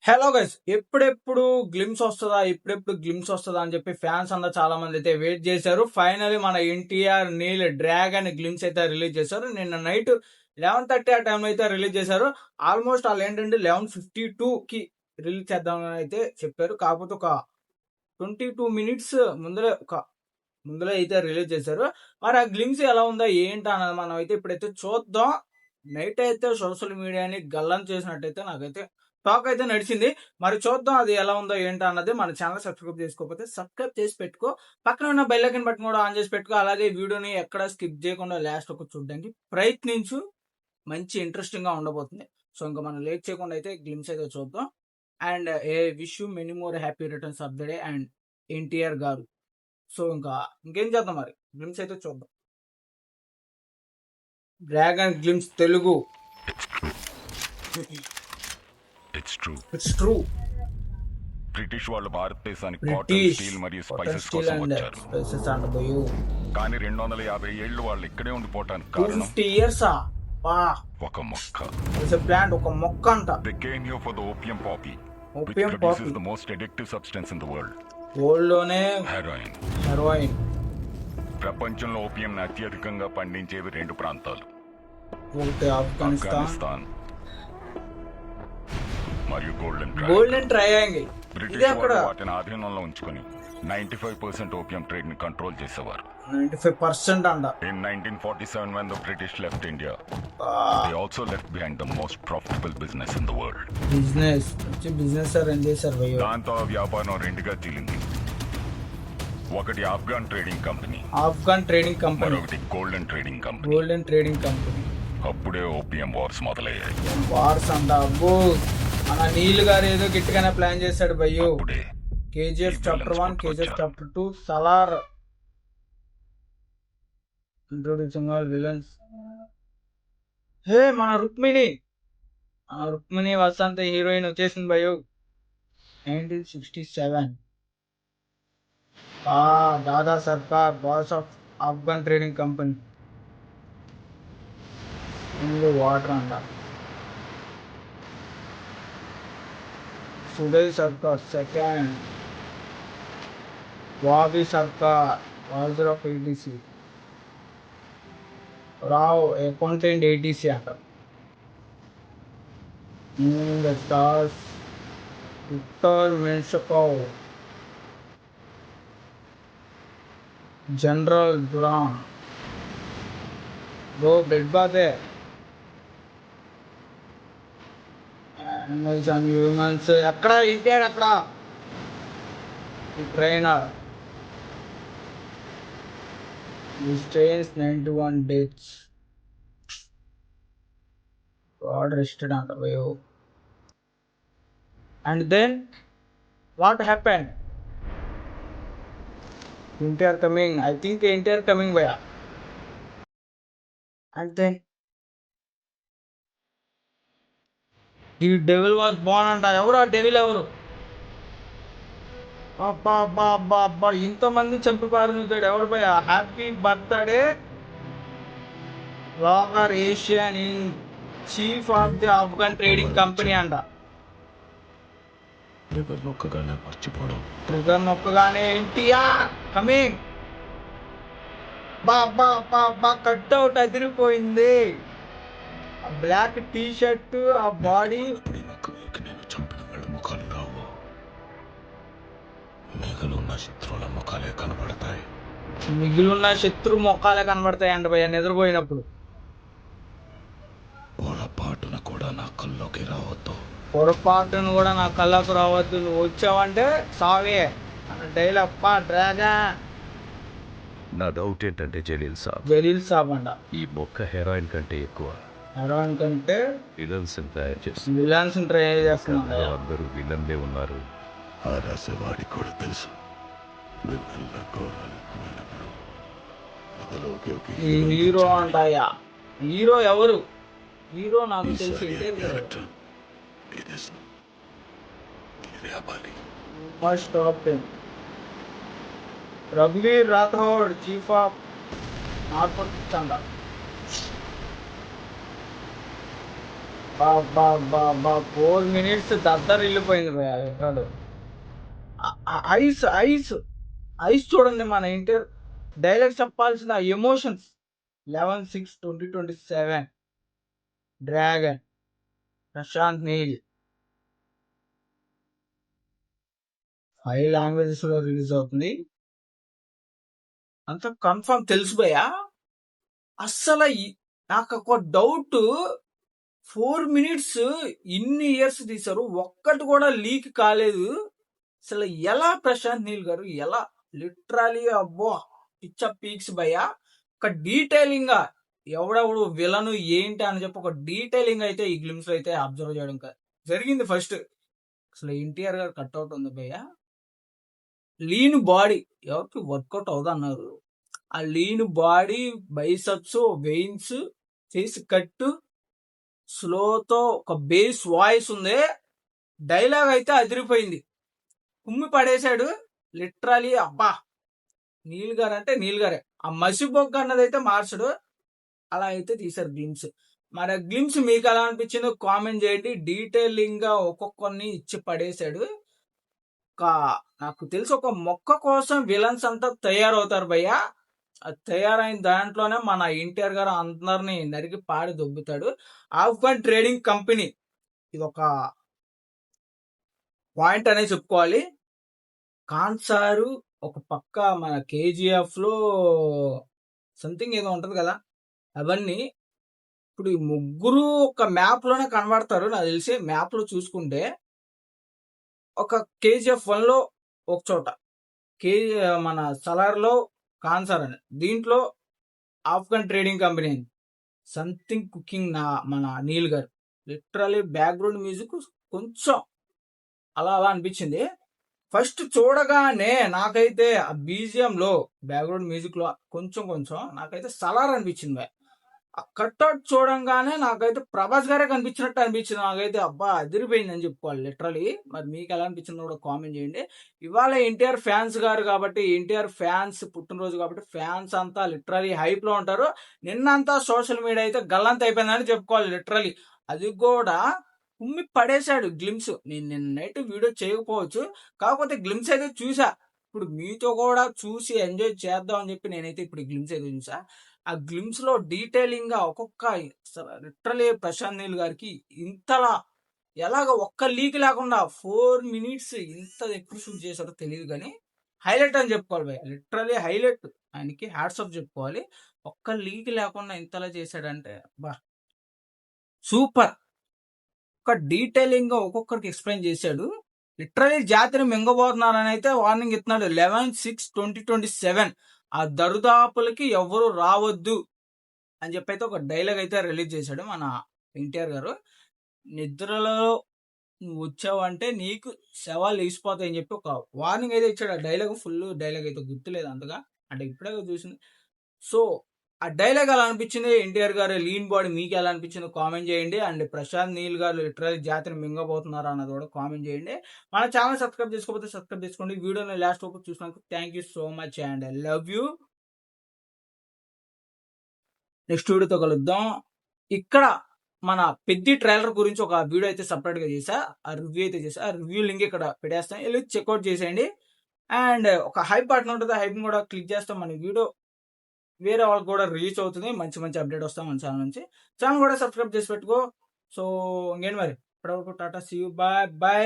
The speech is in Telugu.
హలో గైస్, ఎప్పుడెప్పుడు గ్లిమ్స్ వస్తుందా అని చెప్పి ఫ్యాన్స్ అందరూ చాలా మంది అయితే వెయిట్ చేశారు. ఫైనలీ మన ఎన్టీఆర్ నీల్ డ్రాగన్ గ్లిమ్స్ అయితే రిలీజ్ చేశారు. నిన్న నైట్ 11:30 ఆ టైంలో అయితే రిలీజ్ చేశారు. ఆల్మోస్ట్ వాళ్ళు ఏంటంటే 11:52కి రిలీజ్ చేద్దామని అయితే చెప్పారు. కాకపోతే ఒక 22 మినిట్స్ ముందరే అయితే రిలీజ్ చేశారు. మరి ఆ గ్లిమ్స్ ఎలా ఉందో ఏంటి అన్నది మనం అయితే ఇప్పుడైతే చూద్దాం. నైట్ అయితే సోషల్ మీడియాని గల్లం చేసినట్టయితే నాకైతే టాక్ అయితే నడిచింది. మరి చూద్దాం అది ఎలా ఉందో ఏంటో అన్నది. మన ఛానల్ సబ్స్క్రైబ్ చేసుకోకపోతే సబ్స్క్రైబ్ చేసి పెట్టుకో, పక్కన ఉన్న బెల్ ఐకాన్ బటన్ కూడా ఆన్ చేసి పెట్టుకో. అలాగే వీడియోని ఎక్కడ స్కిప్ చేయకుండా లాస్ట్ ఒక చూడడానికి ప్రయత్నించు. మంచి ఇంట్రెస్టింగ్ గా ఉండబోతుంది. సో ఇంకా మనం లేట్ చేయకుండా అయితే గ్లిమ్స్ అయితే చూద్దాం. And A wish you many more happy returns of the day and NTR గారు. సో ఇంకేం చేద్దాం, మరి గ్లిమ్స్ అయితే చూద్దాం. Dragon glimpse Telugu. It's true. It's true. British వాళ్ళు భారతదేశానికి కాటన్, స్టీల్ మరియు స్పైసెస్ కోసం వచ్చారు. కానీ 250 ఏళ్ళు వాళ్ళు ఇక్కడే ఉండిపోవటానికి కారణం 250 years ఒక మొక్క. ప్లాంట్, ఒక మొక్క అంట. They came here for the opium poppy, which Opium produces poppy. the most addictive substance in the world. World లోనే హెరోయిన్. ప్రపంచంలో ఓపియం అత్యధికంగా పండించేవి 2 ప్రాంతాలు, ఒకటి ఆఫ్ఘనిస్తాన్ మరియు గోల్డెన్ ట్రయాంగిల్. బ్రిటిష్ వాళ్ళు వాటిని ఆధీనంలో ఉంచుకొని 95% ఓపియం ట్రేడ్ ని కంట్రోల్ చేసేవారు. 95% అంట. In 1947, when the British left India, they also left behind the most profitable business in the world. Business run చేశారు భయ్యా. దాంతో ఆ వ్యాపారం 2గా చీలింది. ఒకటి ఆఫ్ఘన్ ట్రేడింగ్ కంపెనీ, మరొకటి గోల్డెన్ ట్రేడింగ్ కంపెనీ. అప్పుడే ఓపియం వార్స్ మొదలయ్యాయి. వార్స్ అంట. అబ్బో, మన నీళ్ళు గారు ఏదో గట్టిగానే ప్లాన్ చేశాడు భయ్యో. KGF chapter 1, KGF chapter 2, Salaar introducing all villains. Hey, మన రుక్మిణి వసంత హీరోయిన్ వచ్చేసింది భయ్యో. 1967. Dada Sarkar, boss of Afghan trading company. Water అంట. సుడల్ సర్కార్ సెకండ్. వాబీ సర్కార్, వాజర్ of ATC. Rao accountant ATC అంట. Stars Victor Menshakov, general Duran. Blood బాతే. హ్యూమన్స్ ఎక్కడ ఇండియాడ్, అక్కడ ట్రైనర్. స్టేన్స్ 91 days. God rested on the way. And then what happened? NTR coming. I think NTR coming భయ్యా. And then the devil was born అంట. ఎవరు ఆ డెవిల్? ఎవరు? అబ్బా, ఇంతమంది చంపి పారుతాడు. ఎవరు భయ్యా? హ్యాపీ బర్త్డే లాగర్ Asian in chief of the Afghan trading company అంట. ట్రిగర్ నొక్కగానే ఎన్టీఆర్ కమింగ్. బా కట్అవుట్ అదిరిపోయింది. బ్లాక్ టీ షర్ట్, ఆ బాడీ. మిగిలిన శత్రు ముఖాలే కనబడతాయి అంట భయ్య నిద్రపోయినప్పుడు. పొరపాటును కూడా నా కళ్ళకు రావద్దు. నువ్వు వచ్చావంటే సావే అన్న డైలాగ్. డ్రాగన్. నా డౌట్ ఏంటంటే జలీల్ సాబ్ అంట. ఈ మొక్క హెరాయిన్ కంటే ఎక్కువ విలన్స్ తయారు చేస్తున్నారు. అందరూ విలన్లే ఉన్నారు. రాసేవాడికి కూడా తెలుసు. ఈ హీరో అంటాయా? హీరో ఎవరు? హీరో నాకు తెలిసి రఘువీర్ రాథోడ్, చీఫ్ ఆఫ్ నార్కోటిక్స్ అంట. 4 మినిట్స్ దద్దరు వెళ్ళిపోయింది భయ్యా ఎక్కడ. ఐస్ ఐస్ ఐస్ చూడండి మన ఇంటర్ డైలాగ్ చెప్పాల్సిన emotions. 11/6/2027 dragon Prashanth Neel 5 languages లో రిలీజ్ అవుతుంది. అంత కన్ఫర్మ్ తెలుసు భయ్యా. అస్సలు నాకు ఒక డౌట్, 4 మినిట్స్ ఇన్ని ఇయర్స్ తీశారు, ఒక్కటి కూడా లీక్ కాలేదు. అసలు ఎలా ప్రశాంత్ నీల్ గారు ఎలా లిటరలీ అబ్బో పిచ్చ పీక్స్ భయ్యా. ఒక డీటెయిలింగ్ గా ఎవడెవడు విలను ఏంటి అని చెప్పి ఒక డీటెయిలింగ్ అయితే ఈ గ్లిమ్స్ లో అయితే అబ్జర్వ్ చేయడం జరిగింది. ఫస్ట్ అసలు ఎన్టీఆర్ గారు కట్అవుట్ ఉంది భయ్యా. లీన్ బాడీ ఎవరికి వర్కౌట్ అవుదన్నారు. ఆ lean body, biceps, veins, face కట్టు, స్లోతో ఒక బేస్ వాయిస్ ఉంది. డైలాగ్ అయితే అదిరిపోయింది, కుమ్మి పడేశాడు లిటరలీ. అబ్బా నీల్ గారు అంటే నీల్ గారే. ఆ మసిబొగ్గ అన్నది అయితే మార్చడు. అలా అయితే తీశారు గ్లిమ్స్. మరి గ్లిమ్స్ మీకు ఎలా అనిపించిందో కామెంట్ చేయండి. డీటెయిలింగ్ గా ఒక్కొక్కరిని ఇచ్చి పడేశాడు. నాకు తెలిసి ఒక మొక్క కోసం విలన్స్ అంతా తయారవుతారు భయ్యా. తయారైన దాంట్లోనే మన ఎన్టీఆర్ గారు అందరినీ నరికి పాడి దొబ్బుతాడు. ఆఫ్ఘన్ ట్రేడింగ్ కంపెనీ ఇది ఒక పాయింట్ అనేది చెప్పుకోవాలి. కాన్సారు ఒక పక్క మన కేజీఎఫ్ లో సంథింగ్ ఏదో ఉంటది కదా, అవన్నీ ఇప్పుడు ఈ ముగ్గురు ఒక మ్యాప్ లోనే కనబడతారు. నాకు తెలిసి మ్యాప్ లో చూసుకుంటే ఒక కేజీఎఫ్ 1 లో ఒక చోట, మన సలార్ లో కాన్సార్ అని, దీంట్లో Afghan trading company something cooking మన నీల్ గారు. లిటరలీ బ్యాక్గ్రౌండ్ మ్యూజిక్ కొంచెం అలా అలా అనిపించింది. ఫస్ట్ చూడగానే నాకైతే ఆ బీజిఎం లో బ్యాక్గ్రౌండ్ మ్యూజిక్ లో కొంచెం నాకైతే సలార్ అనిపించింది. ఆ కట్అవుట్ చూడంగానే నాకైతే ప్రభాస్ గారే కనిపించినట్టు అనిపించింది. నాకైతే అబ్బా అదిరిపోయింది అని చెప్పుకోవాలి లిటరలీ. మరి మీకు ఎలా అనిపించిందో కూడా కామెంట్ చేయండి. ఇవాళ ఎన్టీఆర్ ఫ్యాన్స్ గారు కాబట్టి, ఎన్టీఆర్ ఫ్యాన్స్ పుట్టినరోజు కాబట్టి ఫ్యాన్స్ అంతా లిటరలీ హైప్ లో ఉంటారు. నిన్నంతా సోషల్ మీడియా అయితే గల్లంత అయిపోయిందని చెప్పుకోవాలి లిటరలీ. అది కూడా కుమ్మి పడేశాడు గ్లిమ్స్. నేను నిన్న నైట్ వీడియో చేయకపోవచ్చు, కాకపోతే గ్లిమ్స్ అయితే చూసా. ఇప్పుడు మీతో కూడా చూసి ఎంజాయ్ చేద్దాం అని చెప్పి నేనైతే ఇప్పుడు గ్లిమ్స్ అయితే చూసా. ఆ గ్లిమ్స్ లో డీటెయిలింగ్ గా ఒక్కొక్క లిటరలీ ప్రశాంత్ నీల్ గారికి ఇంతలా ఎలాగ ఒక్క లీక్ లేకుండా 4 మినిట్స్ ఇంత ఎక్కువ షూట్ చేశారో తెలియదు, కానీ హైలైట్ అని చెప్పుకోవాలి భయ్. లిటరలీ హైలైట్, ఆయనకి హ్యాట్స్ ఆఫ్ చెప్పుకోవాలి. ఒక్క లీక్ లేకుండా ఇంతలా చేశాడంటే బా సూపర్. ఒక డీటెయిలింగ్ గా ఒక్కొక్కరికి ఎక్స్ప్లెయిన్ చేశాడు. లిటరలీ జాతిని మింగబోతున్నారని అయితే వార్నింగ్ ఇస్తున్నాడు. 11/6/2027 ఆ దరుదాపులకి ఎవరు రావద్దు అని చెప్పి అయితే ఒక డైలాగ్ అయితే రిలీజ్ చేశాడు మన ఎన్టీఆర్ గారు. నిద్రలో నువ్వు వచ్చావంటే నీకు శవాలు లేచిపోతాయి అని చెప్పి ఒక వార్నింగ్ అయితే ఇచ్చాడు. ఆ డైలాగ్ ఫుల్ డైలాగ్ అయితే గుర్తులేదు అంతగా, అంటే ఇప్పుడే చూసింది. సో ఆ డైలాగ్ ఎలా అనిపించింది, ఎన్టీఆర్ గారు లీన్ బాడీ మీకు ఎలా అనిపించిందో కామెంట్ చేయండి. అండ్ ప్రశాంత్ నీల్ గారు లిటరల్ జాతిని మింగబోతున్నారు అన్నది కూడా కామెంట్ చేయండి. మన ఛానల్ సబ్స్క్రైబ్ చేసుకోకపోతే సబ్స్క్రైబ్ చేసుకోండి. వీడియోని లాస్ట్ వరకు చూసినందుకు thank you so much and I love you. Next వీడియోతో కలుద్దాం. ఇక్కడ మన పెద్ది ట్రైలర్ గురించి ఒక వీడియో అయితే సపరేట్ గా చేసా, ఆ రివ్యూ అయితే చేసా. ఆ రివ్యూ లింక్ ఇక్కడ పెట్టేస్తాం, వెళ్ళి చెక్అవుట్ చేసేయండి. అండ్ ఒక హైప్ బటన్ ఉంటుంది, హైప్ కూడా క్లిక్ చేస్తాం. మన వీడియో వేరే వాళ్ళకి కూడా రీచ్ అవుతుంది, మంచి అప్డేట్ వస్తాం మన ఛానల్ నుంచి. ఛానల్ కూడా సబ్స్క్రైబ్ చేసి పెట్టుకో. సో ఇంకేంటి మరి, ఇప్పటివరకు టాటా, సీ యూ, బాయ్ బాయ్.